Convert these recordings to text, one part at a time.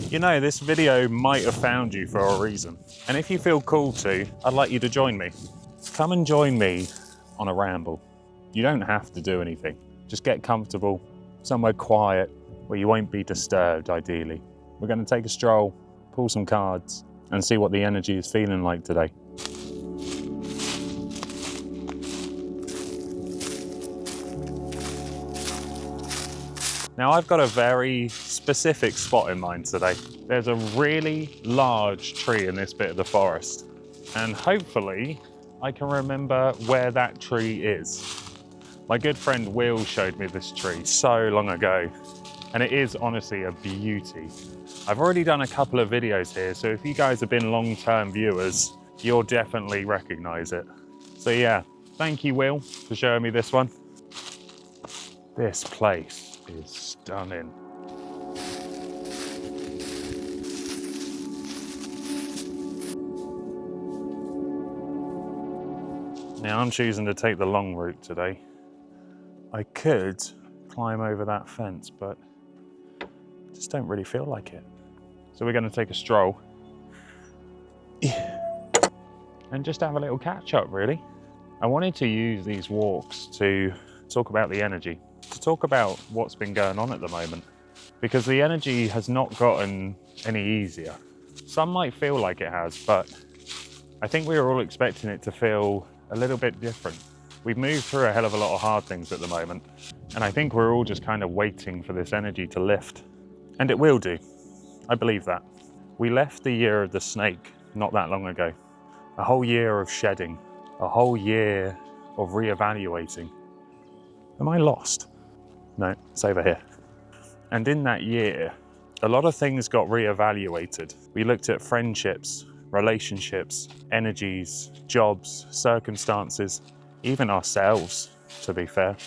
You know, this video might have found you for a reason. And if you feel called to, I'd like you to join me. Come and join me on a ramble. You don't have to do anything. Just get comfortable, somewhere quiet, where you won't be disturbed, ideally. We're going to take a stroll, pull some cards, and see what the energy is feeling like today. Now, I've got a very specific spot in mind today. There's a really large tree in this bit of the forest, and hopefully I can remember where that tree is. My good friend Will showed me this tree so long ago, and it is honestly a beauty. I've already done a couple of videos here, so if you guys have been long-term viewers, you'll definitely recognize it. So yeah, thank you, Will, for showing me this one. This place is stunning. Now I'm choosing to take the long route today. I could climb over that fence, but I just don't really feel like it. So we're going to take a stroll and just have a little catch up, really. I wanted to use these walks to talk about the energy, to talk about what's been going on at the moment, because the energy has not gotten any easier. Some might feel like it has, but I think we were all expecting it to feel a little bit different. We've moved through a hell of a lot of hard things at the moment, and I think we're all just kind of waiting for this energy to lift. And it will do. I believe that. We left the year of the snake not that long ago. A whole year of shedding, a whole year of reevaluating. Am I lost? No, it's over here. And in that year, a lot of things got reevaluated. We looked at friendships, relationships, energies, jobs, circumstances, even ourselves, to be fair.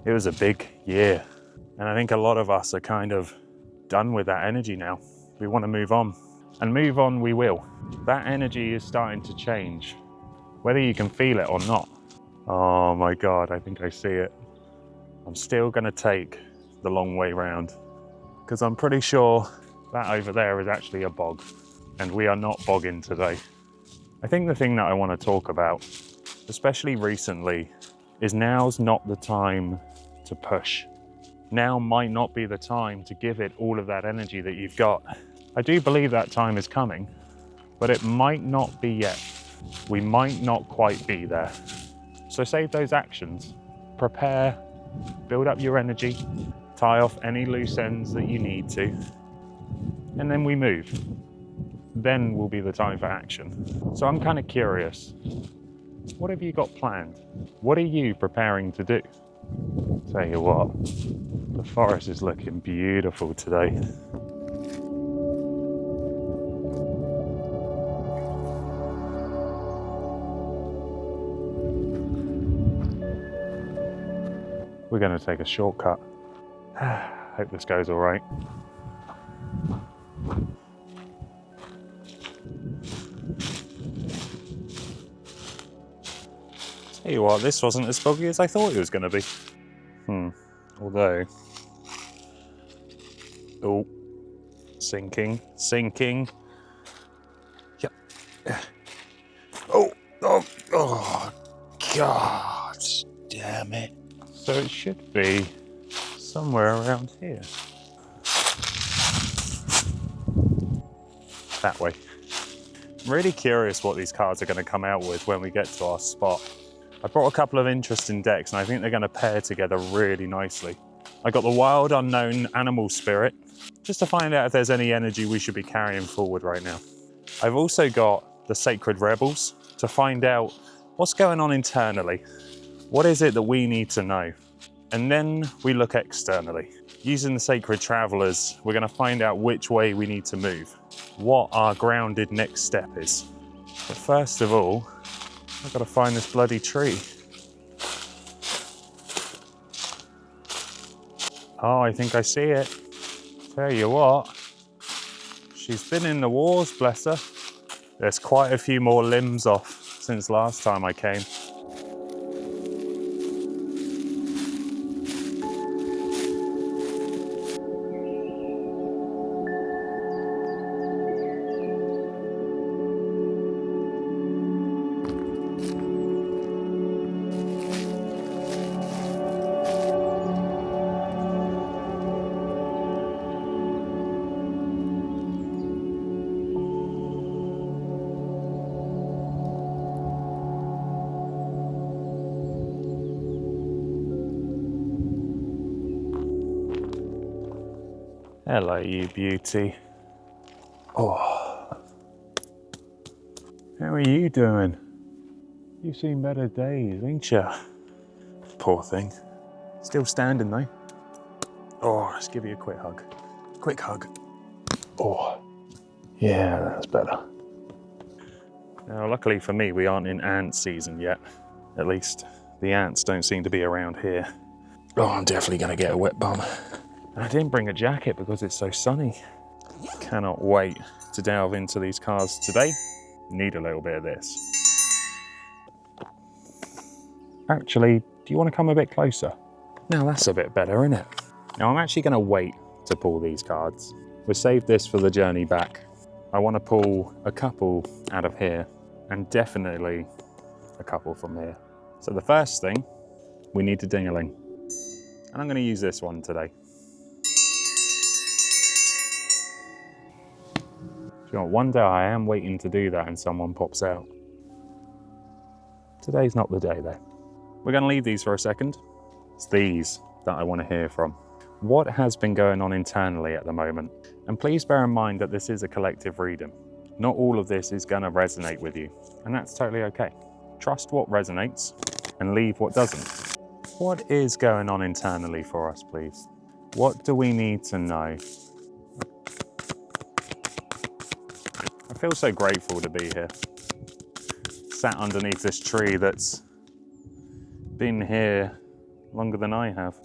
It was a big year. And I think a lot of us are kind of done with that energy now. We want to move on. And move on we will. That energy is starting to change, whether you can feel it or not. Oh my God, I think I see it. I'm still going to take the long way round, because I'm pretty sure that over there is actually a bog, and we are not bogging today. I think the thing that I want to talk about, especially recently, is now's not the time to push. Now might not be the time to give it all of that energy that you've got. I do believe that time is coming, but it might not be yet. We might not quite be there. So save those actions, prepare, build up your energy, tie off any loose ends that you need to, and then we move. Then will be the time for action. So I'm kind of curious, what have you got planned? What are you preparing to do? Tell you what, the forest is looking beautiful today. We're going to take a shortcut. Hope this goes all right. Tell you what, this wasn't as foggy as I thought it was going to be. Although... Oh, sinking. Yep. Oh, God damn it. So it should be somewhere around here. That way. I'm really curious what these cards are going to come out with when we get to our spot. I brought a couple of interesting decks, and I think they're going to pair together really nicely. I got the Wild Unknown Animal Spirit, just to find out if there's any energy we should be carrying forward right now. I've also got the Sacred Rebels, to find out what's going on internally. What is it that we need to know? And then we look externally. Using the Sacred Travelers, we're going to find out which way we need to move, what our grounded next step is. But first of all, I've got to find this bloody tree. Oh, I think I see it. Tell you what, she's been in the wars, bless her. There's quite a few more limbs off since last time I came. Hello, you beauty. Oh. How are you doing? You've seen better days, ain't you? Poor thing. Still standing though. Oh, let's give you a quick hug. Quick hug. Oh, yeah, that's better. Now, luckily for me, we aren't in ant season yet. At least the ants don't seem to be around here. Oh, I'm definitely gonna get a wet bum. And I didn't bring a jacket because it's so sunny. Cannot wait to delve into these cars today. Need a little bit of this. Actually, do you want to come a bit closer? Now that's a bit better, isn't it? Now I'm actually going to wait to pull these cards. We'll save this for the journey back. I want to pull a couple out of here and definitely a couple from here. So the first thing, we need a ding-a-ling. And I'm going to use this one today. Do you know, one day I am waiting to do that and someone pops out. Today's not the day though. We're going to leave these for a second. It's these that I want to hear from. What has been going on internally at the moment? And please bear in mind that this is a collective reading. Not all of this is going to resonate with you, and that's totally okay. Trust what resonates and leave what doesn't. What is going on internally for us, please? What do we need to know? I feel so grateful to be here. Sat underneath this tree that's been here longer than I have.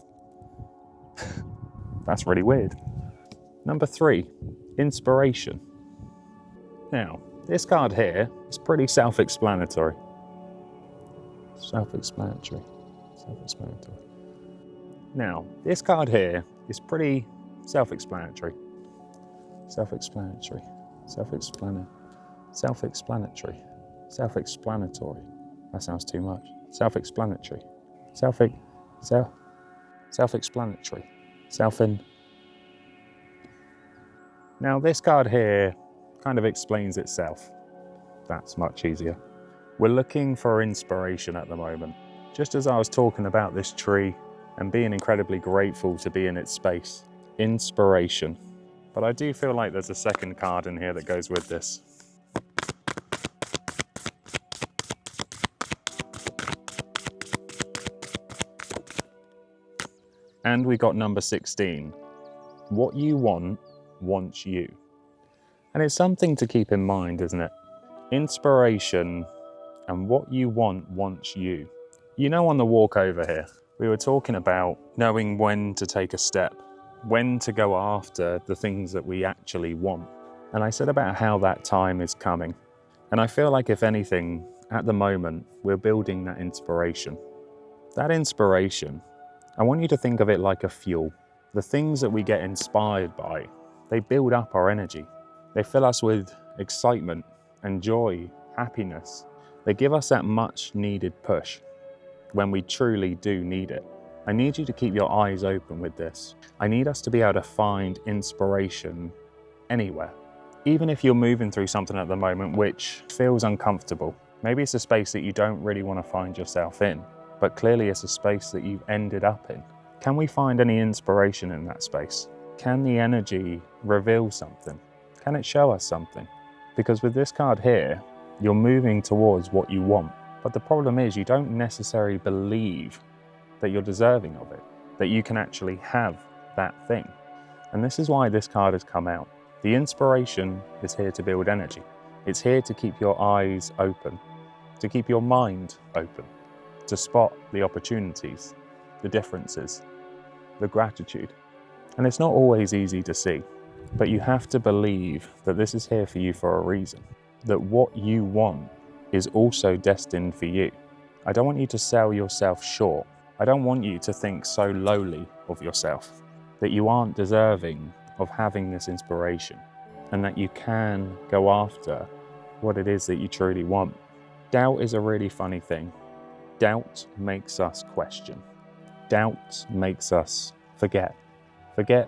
That's really weird. Number 3, inspiration. Now, this card here is pretty self-explanatory. Self-explanatory. Now, this card here is pretty self-explanatory. Self-explanatory. That sounds too much. Self-explanatory. Self-explanatory. Now this card here kind of explains itself. That's much easier. We're looking for inspiration at the moment. Just as I was talking about this tree and being incredibly grateful to be in its space. Inspiration. But I do feel like there's a second card in here that goes with this. And we got number 16. What you want wants you. And it's something to keep in mind, isn't it? Inspiration and what you want wants you. You know, on the walk over here, we were talking about knowing when to take a step, when to go after the things that we actually want. And I said about how that time is coming. And I feel like, if anything, at the moment, we're building that inspiration. That inspiration, I want you to think of it like a fuel. The things that we get inspired by, they build up our energy. They fill us with excitement and joy, happiness. They give us that much needed push when we truly do need it. I need you to keep your eyes open with this. I need us to be able to find inspiration anywhere. Even if you're moving through something at the moment which feels uncomfortable, maybe it's a space that you don't really want to find yourself in, but clearly it's a space that you've ended up in. Can we find any inspiration in that space? Can the energy reveal something? Can it show us something? Because with this card here, you're moving towards what you want. But the problem is you don't necessarily believe that you're deserving of it, that you can actually have that thing. And this is why this card has come out. The inspiration is here to build energy. It's here to keep your eyes open, to keep your mind open, to spot the opportunities, the differences, the gratitude. And it's not always easy to see, but you have to believe that this is here for you for a reason, that what you want is also destined for you. I don't want you to sell yourself short. I don't want you to think so lowly of yourself, that you aren't deserving of having this inspiration, and that you can go after what it is that you truly want. Doubt is a really funny thing. Doubt makes us question. Doubt makes us forget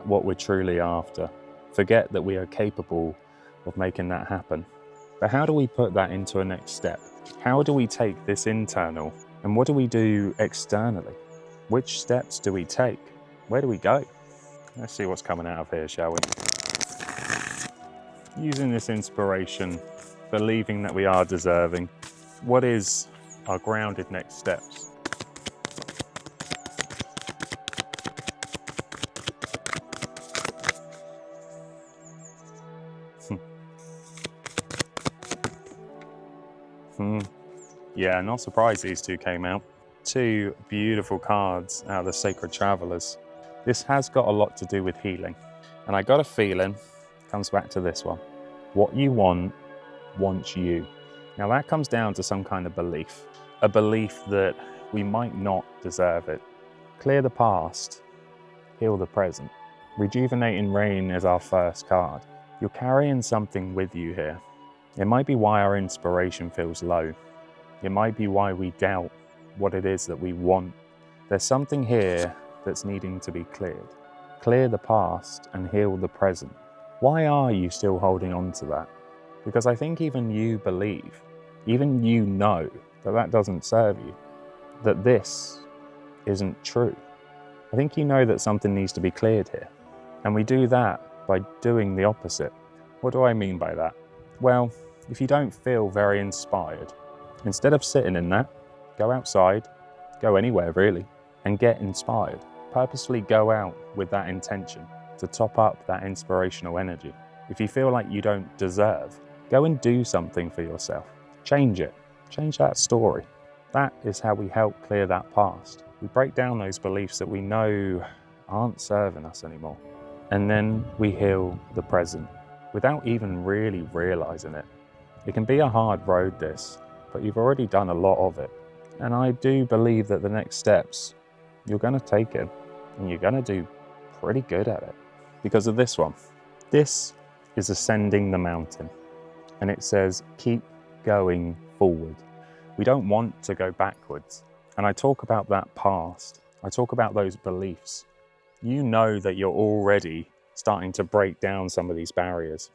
what we're truly after, forget that we are capable of making that happen. But how do we put that into a next step? How do we take this internal, and what do we do externally? Which steps do we take? Where do we go? Let's see what's coming out of here, shall we? Using this inspiration, believing that we are deserving. What is our grounded next steps? Yeah, not surprised these two came out. Two beautiful cards out of the Sacred Travelers. This has got a lot to do with healing. And I got a feeling, comes back to this one. What you want wants you. Now that comes down to some kind of belief. A belief that we might not deserve it. Clear the past, heal the present. Rejuvenating Rain is our first card. You're carrying something with you here. It might be why our inspiration feels low. It might be why we doubt what it is that we want. There's something here that's needing to be cleared. Clear the past and heal the present. Why are you still holding on to that? Because I think even you believe, even you know that that doesn't serve you, that this isn't true. I think you know that something needs to be cleared here. And we do that by doing the opposite. What do I mean by that? Well, if you don't feel very inspired, instead of sitting in that, go outside, go anywhere really, and get inspired. Purposefully go out with that intention to top up that inspirational energy. If you feel like you don't deserve, go and do something for yourself. Change it. Change that story. That is how we help clear that past. We break down those beliefs that we know aren't serving us anymore. And then we heal the present without even really realizing it. It can be a hard road, this, but you've already done a lot of it. And I do believe that the next steps, you're going to take it and you're going to do pretty good at it because of this one. This is ascending the mountain and it says, keep going forward. We don't want to go backwards. And I talk about that past. I talk about those beliefs. You know that you're already starting to break down some of these barriers,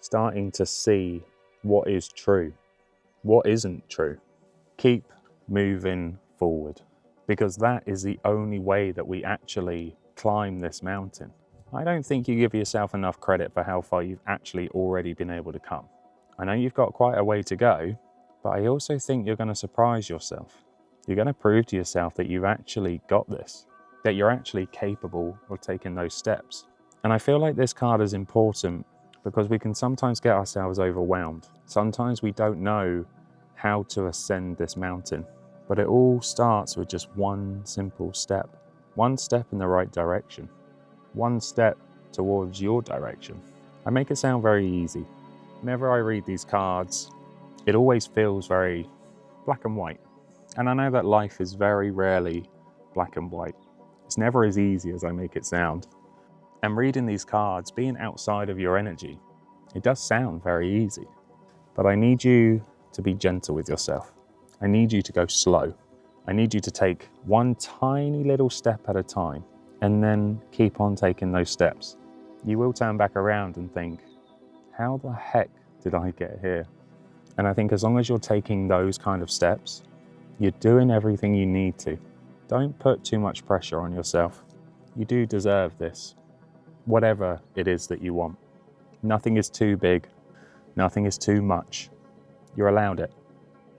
starting to see what is true, what isn't true. Keep moving forward because that is the only way that we actually climb this mountain. I don't think you give yourself enough credit for how far you've actually already been able to come. I know you've got quite a way to go, but I also think you're going to surprise yourself. You're going to prove to yourself that you've actually got this, that you're actually capable of taking those steps. And I feel like this card is important because we can sometimes get ourselves overwhelmed. Sometimes we don't know how to ascend this mountain, but it all starts with just one simple step in the right direction, one step towards your direction. I make it sound very easy. Whenever I read these cards, it always feels very black and white. And I know that life is very rarely black and white. It's never as easy as I make it sound. And reading these cards, being outside of your energy, it does sound very easy. But I need you to be gentle with yourself. I need you to go slow. I need you to take one tiny little step at a time and then keep on taking those steps. You will turn back around and think, how the heck did I get here? And I think as long as you're taking those kind of steps, you're doing everything you need to. Don't put too much pressure on yourself. You do deserve this, whatever it is that you want. Nothing is too big, nothing is too much. You're allowed it,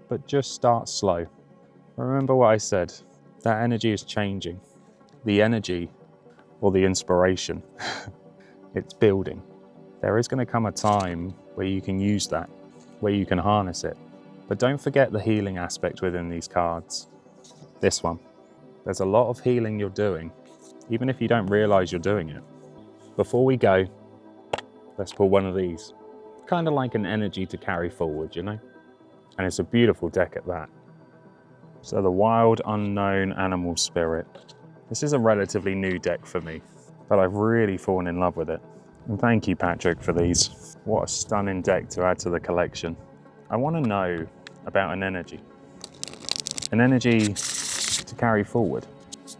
but just start slow. Remember what I said, that energy is changing. The energy, or the inspiration, it's building. There is going to come a time where you can use that, where you can harness it. But don't forget the healing aspect within these cards. This one. There's a lot of healing you're doing, even if you don't realize you're doing it. Before we go, let's pull one of these. Kind of like an energy to carry forward, you know? And it's a beautiful deck at that. So the Wild Unknown Animal Spirit. This is a relatively new deck for me, but I've really fallen in love with it. And thank you, Patrick, for these. What a stunning deck to add to the collection. I want to know about an energy to carry forward.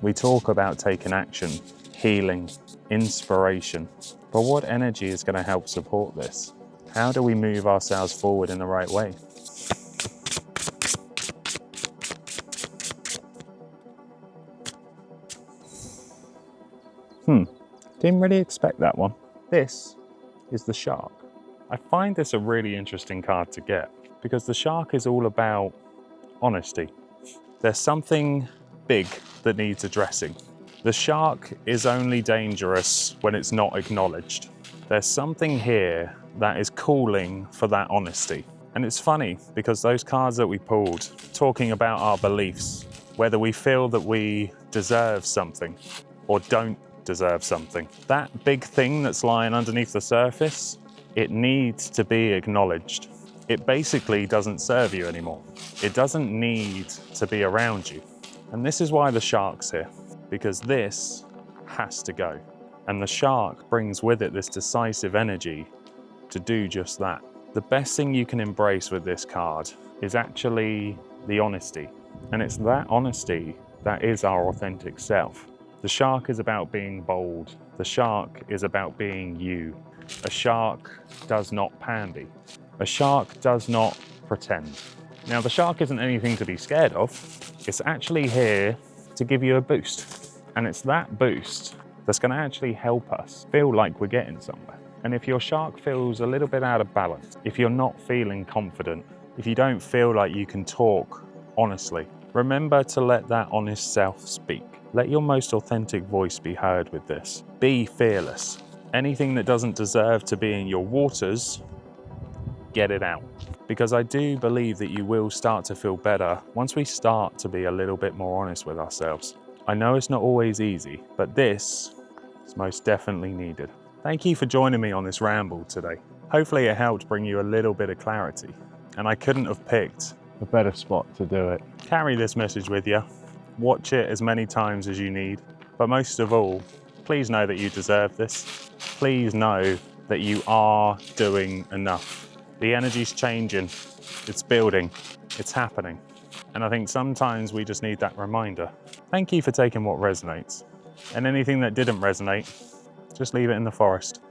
We talk about taking action, healing, inspiration, but what energy is going to help support this? How do we move ourselves forward in the right way? Didn't really expect that one. This is the shark. I find this a really interesting card to get because the shark is all about honesty. There's something big that needs addressing. The shark is only dangerous when it's not acknowledged. There's something here that is calling for that honesty. And it's funny because those cards that we pulled, talking about our beliefs, whether we feel that we deserve something or don't deserve something, that big thing that's lying underneath the surface, it needs to be acknowledged. It basically doesn't serve you anymore. It doesn't need to be around you. And this is why the shark's here, because this has to go. And the shark brings with it this decisive energy to do just that. The best thing you can embrace with this card is actually the honesty. And it's that honesty that is our authentic self. The shark is about being bold. The shark is about being you. A shark does not pandy. A shark does not pretend. Now, the shark isn't anything to be scared of. It's actually here to give you a boost. And it's that boost that's going to actually help us feel like we're getting somewhere. And if your shark feels a little bit out of balance, if you're not feeling confident, if you don't feel like you can talk honestly, remember to let that honest self speak. Let your most authentic voice be heard with this. Be fearless. Anything that doesn't deserve to be in your waters, get it out. Because I do believe that you will start to feel better once we start to be a little bit more honest with ourselves. I know it's not always easy, but this is most definitely needed. Thank you for joining me on this ramble today. Hopefully it helped bring you a little bit of clarity, and I couldn't have picked a better spot to do it. Carry this message with you. Watch it as many times as you need, but most of all, please know that you deserve this. Please know that you are doing enough. The energy's changing, it's building, it's happening. And I think sometimes we just need that reminder. Thank you for taking what resonates. And anything that didn't resonate, just leave it in the forest.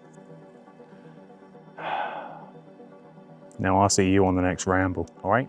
Now I'll see you on the next ramble, all right?